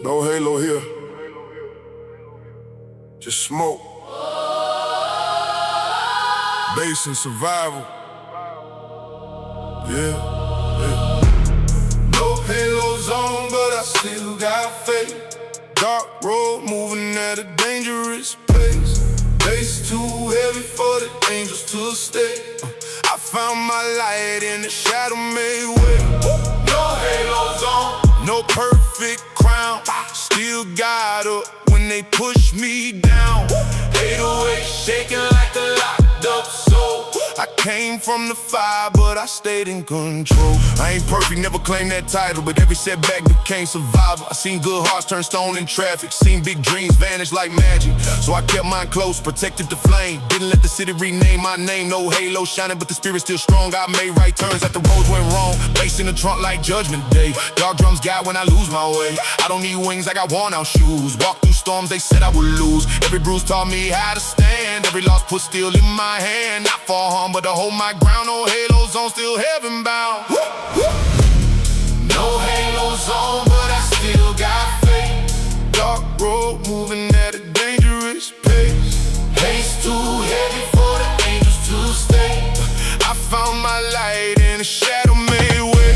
No halo here, just smoke, bass and survival. Yeah. No halos on, but I still got faith. Dark road moving at a dangerous pace. Bass too heavy for the angels to stay. I found my light in the shadow made way. No halos on, no perfect crown. Still got up when they push me down. 808 shaking like a locked up soul. I came from the fire, but I stayed in control. I ain't perfect, never claimed that title, but every setback became survival. I seen good hearts turn stone in traffic, seen big dreams vanish like magic. So I kept mine close, protected the flame. Didn't let the city rename my name. No halo shining, but the spirit still strong. I made right turns after roads went wrong. Bass in the trunk like Judgment Day. Dark drums guide when I lose my way. I don't need wings, I got worn out shoes. Walk through storms, they said I would lose. Every bruise taught me how to stand. Every loss put steel in my hand. Not for harm, but to hold my ground. No halos on, still heaven bound. No halos on, but I still got faith. Dark road moving at a dangerous pace. Pace too heavy for the angels to stay. I found my light in a shadow made way.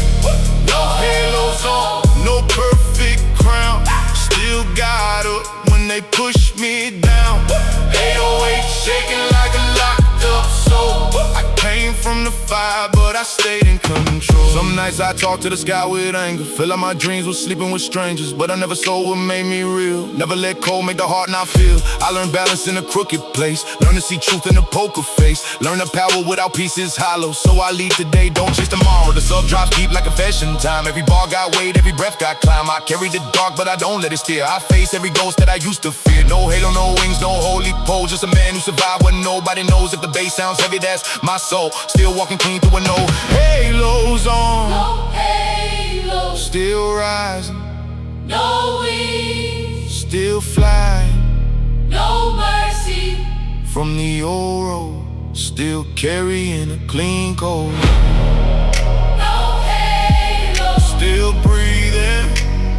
No halos on, no perfect crown. Still got up when they push me down. 808 shaking like a locked up soul. I came from the fire, but I stayed in control. Some nights I talk to the sky with anger. Feel like my dreams was sleeping with strangers, but I never saw what made me real. Never let cold make the heart not feel. I learned balance in a crooked place. Learn to see truth in a poker face. Learn the power without peace is hollow. So I lead today, don't chase tomorrow. The sub drops deep like confession time. Every bar got weight, every breath got climb. I carry the dark, but I don't let it steer. I face every ghost that I used to fear. No halo, no wings, no holy pole. Just a man who survived when nobody knows. If the bass sounds heavy, that's my soul. Still walking clean through a no halos on. No halo, Still rising, no wings, still flying. no mercy. From the old road, still carrying a clean code. No halo, Still breathing,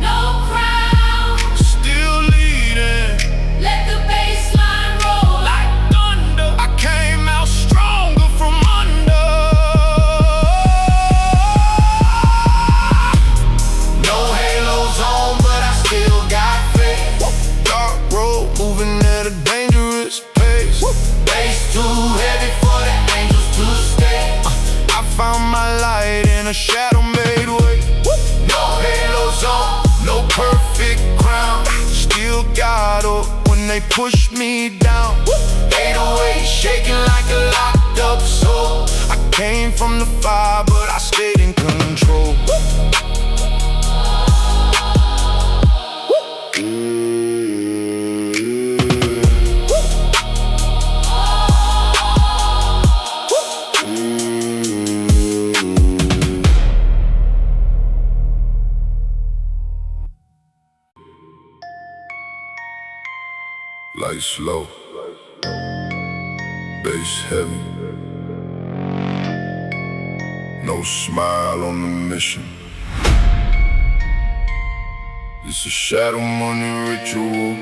no crown. still leading. Let the bass line roll like thunder. I came out stronger from under. No halos on, but I still got faith. Dark road moving at a dangerous pace. Bass too heavy for the angels to stay. I found my light in a shadow made way. No halos on, no perfect crown. Still got up when they push me down. 808 shaking like a locked up soul. I came from the fire, but I stayed in control. Lights low, bass heavy. No smile on the mission. It's a shadow money ritual.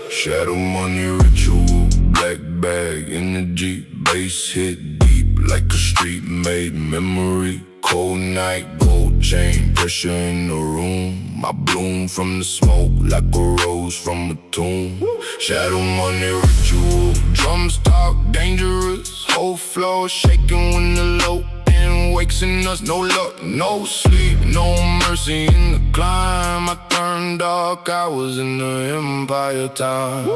Shadow money ritual. Black bag in the Jeep. Bass hit deep like a street made memory. Cold night, gold chain, pressure in the room. I bloom from the smoke like a rose from a tomb. Shadow money ritual. Drums talk dangerous. Whole floor shaking when the low end wakes in us. No luck, no sleep, no mercy in the climb. I turned dark hours into empire time.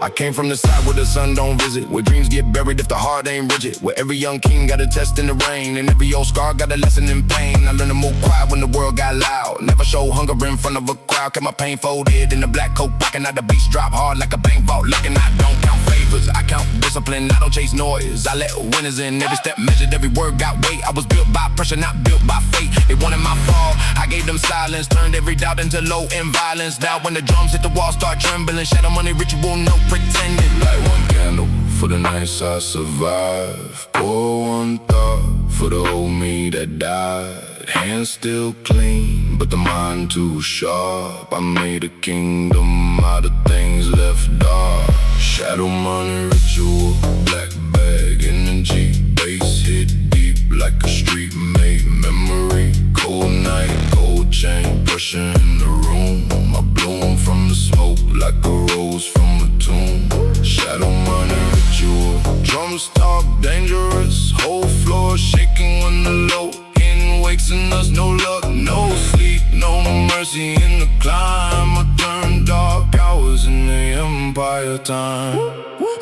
I came from the side where the sun don't visit, where dreams get buried if the heart ain't rigid, where every young king got a test in the rain, and every old scar got a lesson in pain. I learned to move quiet when the world got loud. Never show hunger in front of a crowd. Kept my pain folded in the black coat pocket. Now the beats drop hard like a bank vault. Looking, I don't count favors, I count discipline. I don't chase noise, I let winners in. Every step measured, every word got weight. I was built by pressure, not built by fate. They wanted my fall, I gave them silence. Turned every doubt into low end violence. Now when the drums hit the wall, start trembling. Shadow money ritual, no pretending. Light one candle, for the nights I survive. Pour one thought for the old me that died. Hands still clean, but the mind too sharp. I made a kingdom out of things left dark. Shadow money ritual, black bag energy, bass hit deep like a street made memory. Cold night, gold chain, pressure in the room. I bloom from the smoke like a rose from a tomb. Shadow money ritual, drums talk dangerous. Whole floor shaking when the low end wakes and us. No luck, no sleep, no mercy in the climb. I turn dark hours in the empire time.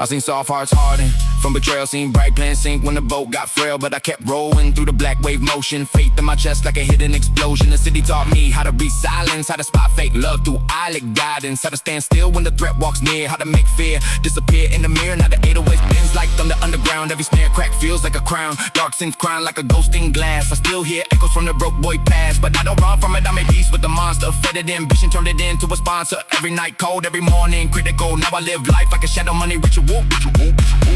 I seen soft hearts harden from betrayal, seen bright plans sink when the boat got frail, but I kept rolling through the black wave motion. Faith in my chest like a hidden explosion. The city taught me how to be silence, how to spot fake love through eyelid guidance, how to stand still when the threat walks near, how to make fear disappear in the mirror. Now the 808 bends like thunder underground. Every snare crack feels like a crown. Dark sins crying like a ghost in glass. I still hear echoes from the broke boy past, but I don't run from it. I made peace with the monster, fed it ambition, turned it into a sponsor. Every night cold, every morning critical. Now I live life like a shadow money ritual.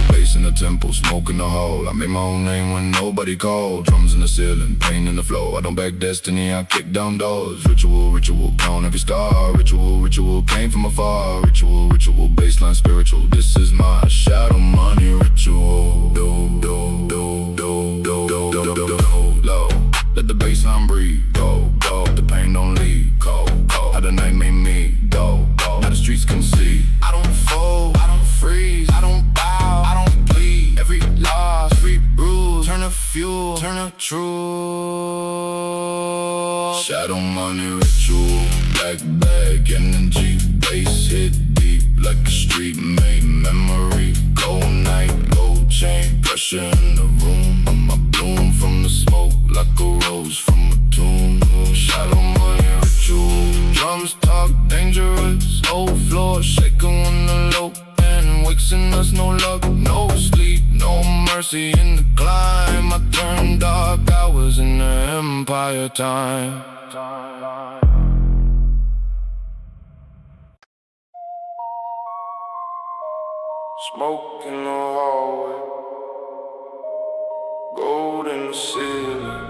Bass in the temple, smoke in the hole. I made my own name when nobody called. Drums in the ceiling, pain in the flow. I don't back destiny, I kick down doors. Ritual, ritual, count every star. Ritual, ritual, came from afar. Ritual, ritual, baseline spiritual. This is my shadow money ritual. Do, do, do, do, do, do, do, do, do, low. Let the baseline breathe, go, go. The pain don't leave, cold, cold. How the night made me go, go. Now the streets can see. I don't fold, I don't freeze, I don't bow, I don't bleed. Every loss, every bruise, turn to fuel, turn to truth. Shadow money ritual, black bag energy, bass hit deep like a street made memory. Gold night, gold chain, pressure in the room. I bloom from the smoke like a rose from a tomb. Shadow money ritual, drums talk dangerous. Whole floor shaking when the low end wakes in us. No luck, no sleep, no mercy in the climb. I turn dark hours in the empire time. Smoke in the hallway, gold in the ceiling,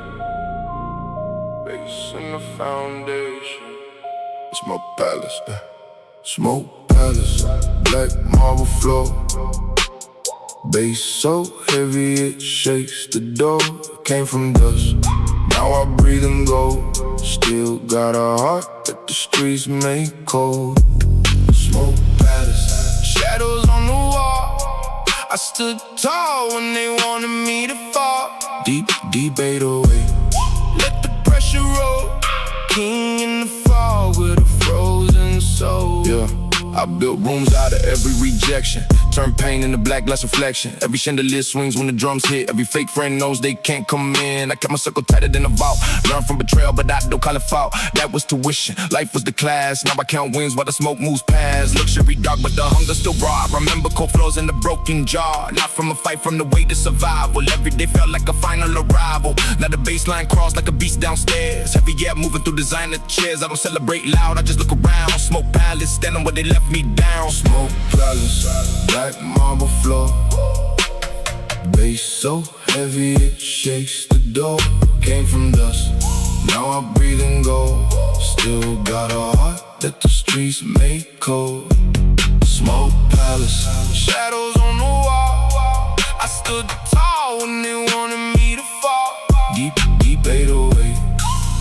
bass in the foundation. It's my palace, smoke palace, black marble floor. Bass so heavy it shakes the door. Came from dust, now I breathe and go. Still got a heart that the streets make cold. Smoke palace, shadows on the wall. I stood tall when they wanted me to fall. Deep, deep 808, let the pressure roll. King in the fog with a frozen soul. Yeah, I built rooms out of every rejection. Turn pain into black glass reflection. Every chandelier swings when the drums hit. Every fake friend knows they can't come in. I kept my circle tighter than a vault. Learned from betrayal, but I don't call it fault. That was tuition, life was the class. Now I count wins while the smoke moves past. Luxury dark, but the hunger still broad. Remember cold flows in the broken jar. Not from a fight, from the way to survival. Every day felt like a final arrival. Now the baseline crawls like a beast downstairs. Heavy yeah, moving through designer chairs. I don't celebrate loud, I just look around. Smoke palace, standing where they left me down. Smoke palace, black marble floor. Bass so heavy it shakes the door. Came from dust, now I breathe and go. Still got a heart that the streets make cold. Smoke palace, shadows on the wall. I stood tall when they wanted me to fall. Deep, deep 808,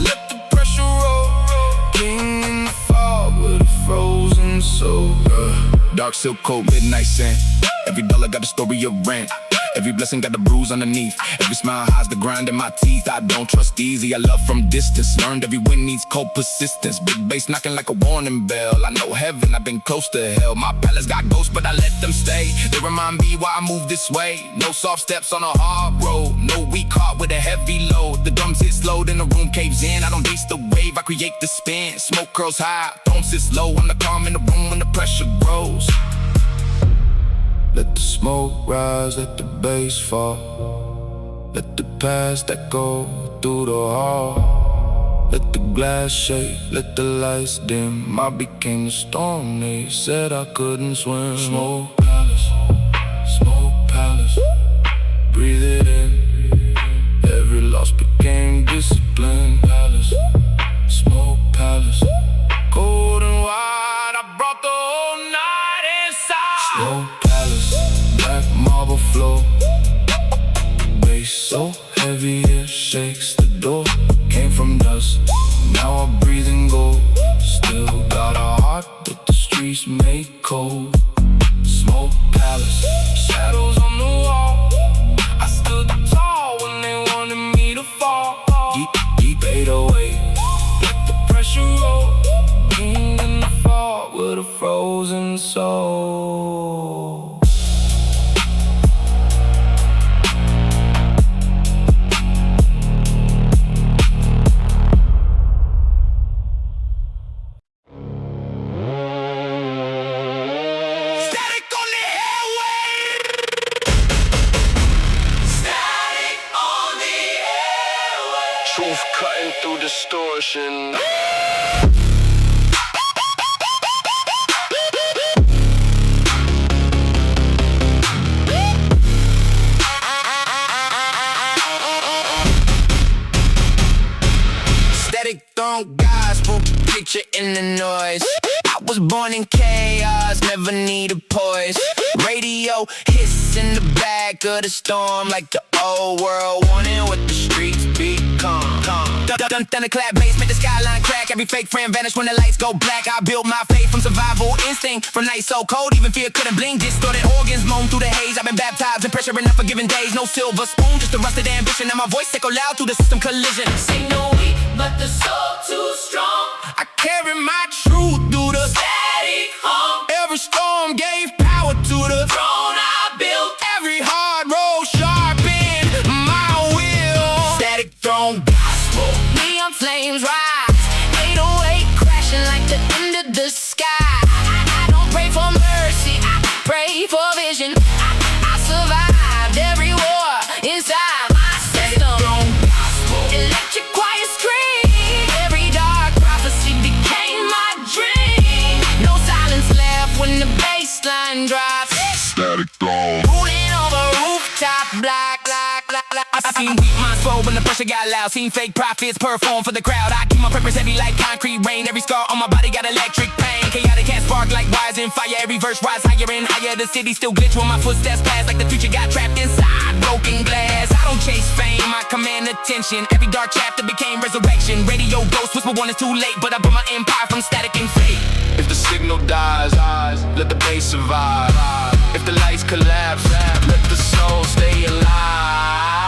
let the pressure roll. King in the fog with a frozen soul. Dark silk coat, midnight scent. Every dollar got a story of rent. Every blessing got a bruise underneath. Every smile hides the grind in my teeth. I don't trust easy, I love from distance. Learned every win needs cold persistence. Big bass knocking like a warning bell. I know heaven, I've been close to hell. My palace got ghosts, but I let them stay. They remind me why I move this way. No soft steps on a hard road. No weak heart with a heavy load. The drums hit slow, then the room caves in. I don't base the wave, I create the spin. Smoke curls high, tone sits low. I'm the calm in the room when the pressure grows. Let the smoke rise, let the bass fall. Let the past echo through the hall. Let the glass shake, let the lights dim. I became the storm, they said I couldn't swim. Smoke palace, smoke breathe it in. Every loss became discipline. Palace, smoke palace, cold and wide. I brought the whole night inside. Smoke palace, black marble floor, bass so heavy it shakes the door. Came from dust, now I breathe and go. Still got a heart that the streets make cold. Smoke palace, shadows on the wall. I stood tall when they wanted me to fall. Deep 808, let the pressure roll. King in the fog with a frozen soul. Truth cutting through distortion. Static throne gospel, preacher in the noise. I was born in chaos, never needed poise. Radio hiss in the back of the storm, like the old world wanting what the streets become. Thunderclap bass, make the skyline crack. Every fake friend vanish when the lights go black. I built my faith from survival instinct. From nights so cold, even fear couldn't blink. Distorted organs moan through the haze. I've been baptized in pressure enough for given days. No silver spoon, just a rusted ambition. Now my voice echo loud through the system collision. Ain't no weak, but the soul too strong. I carry my truth through the Static hum, every storm gave power to the throne I built. every hard road sharpened my will. Static throne gospel. Neon flames rise, 808 crashing like the end of the sky. I don't pray for mercy, I pray for vision. I survived every war inside my system. Electric choir scream, every dark prophecy became my dream. No silence left when the bass line drops. Static throne. Rolling over rooftop, black. I seen weak minds fold when the pressure got loud. Seen fake prophets perform for the crowd. I keep my purpose heavy like concrete rain. Every scar on my body got electric pain. Chaotic cat spark like wires in fire. Every verse rise higher and higher. The city still glitch when my footsteps pass. Like the future got trapped inside broken glass. I don't chase fame, I command attention. Every dark chapter became resurrection. Radio ghost whisper one is too late, but I built my empire from static and fate. If the signal dies, let the bass survive. If the lights collapse, let the soul stay alive.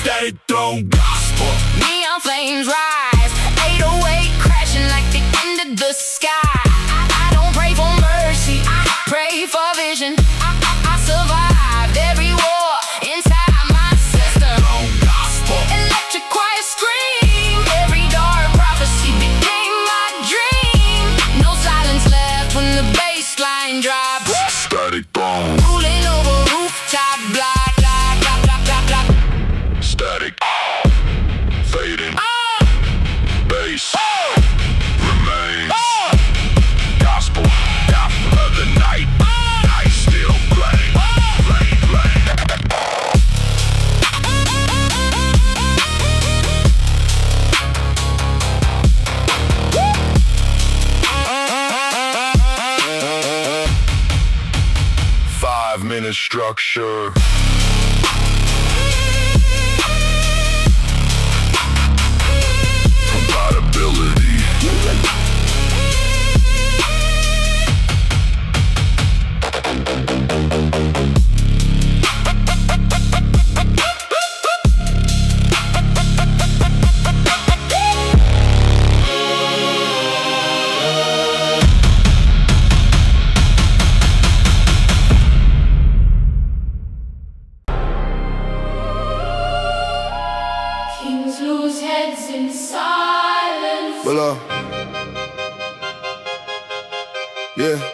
Static throne gospel. Neon flames rise, 808 crashing like the end of the sky. I don't pray for mercy, I pray for vision. I survived every war inside my system. Gospel. Electric choir scream, every dark prophecy became my dream. No silence left when the bass line drops. Static throne. Rolling over rooftop, black. Static. Fading. Bass. Remains. Gospel. Of the night. Night still playing. Five-minute structure. Compatibility. Kings lose heads in silence. Well, yeah.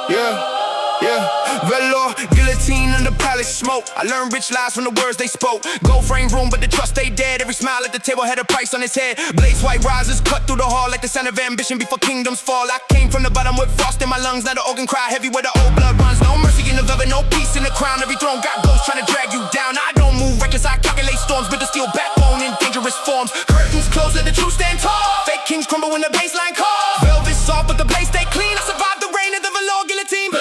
Yeah. Yeah, velour, guillotine under palace smoke. I learned rich lies from the words they spoke. Gold frame room, but the trust they dead. Every smile at the table had a price on its head. Blades white rises cut through the hall like the sound of ambition before kingdoms fall. I came from the bottom with frost in my lungs. Now the organ cry heavy where the old blood runs. No mercy in the velvet, no peace in the crown. Every throne got ghosts trying to drag you down. I don't move reckless, I calculate storms with the steel backbone in dangerous forms. Curtains close, let the truth stand tall. Fake kings crumble when the baseline calls. Velvet soft, but the blades stay clean. I survived the reign of the velour guillotine.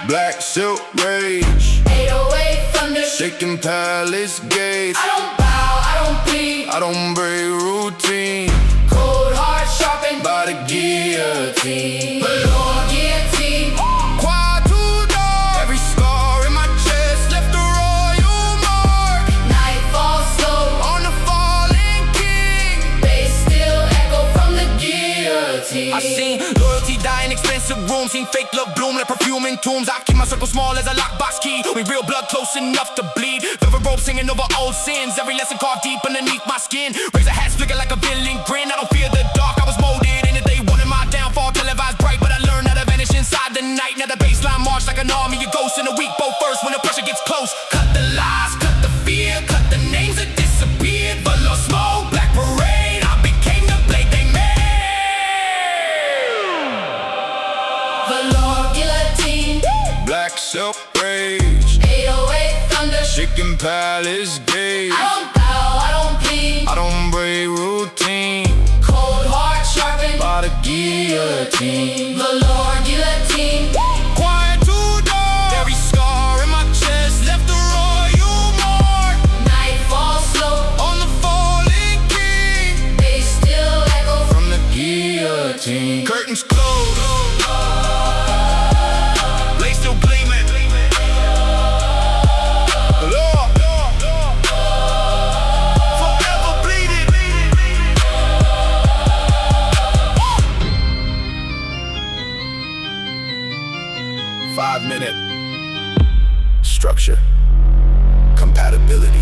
Black silk rage, 808 thunder, shaking palace gates. I don't bow, I don't plead. I don't break routine Cold heart sharpened by the guillotine. velour guillotine. Quiet to dark, every scar in my chest left a royal mark. Night falls slow On the fallen king, they still echo from the guillotine. I seen loyalty die in expensive rooms. Seen fake love bloom like perfume in tombs. I keep my circle small as a lockbox key. We real blood close enough to bleed. Velvet robe singing over old sins. Every lesson carved deep underneath my skin. Razor hats flicker like a villain grin. I don't fear the dark, I was molded in it. They wanted my downfall televised bright, but I learned how to vanish inside the night. Now the baseline march like an army of ghosts in a weak both first when the pressure gets close. Cut the lies, cut the fear, cut the names that disappeared. Velour smoke, black parade, I became the blade they made. Velour guillotine, Black silk rage, 808 thunder, shaking palace gates. I don't bow, I don't plead. I don't break routine Cold heart sharpened by the guillotine. velour guillotine. Quiet to dark, every scar in my chest left a royal mark. Night falls slow, On the fallen king, they still echo from the guillotine. Curtains closed, blades still gleaming. Lord, forever bleeding. 5-minute structure, compatibility.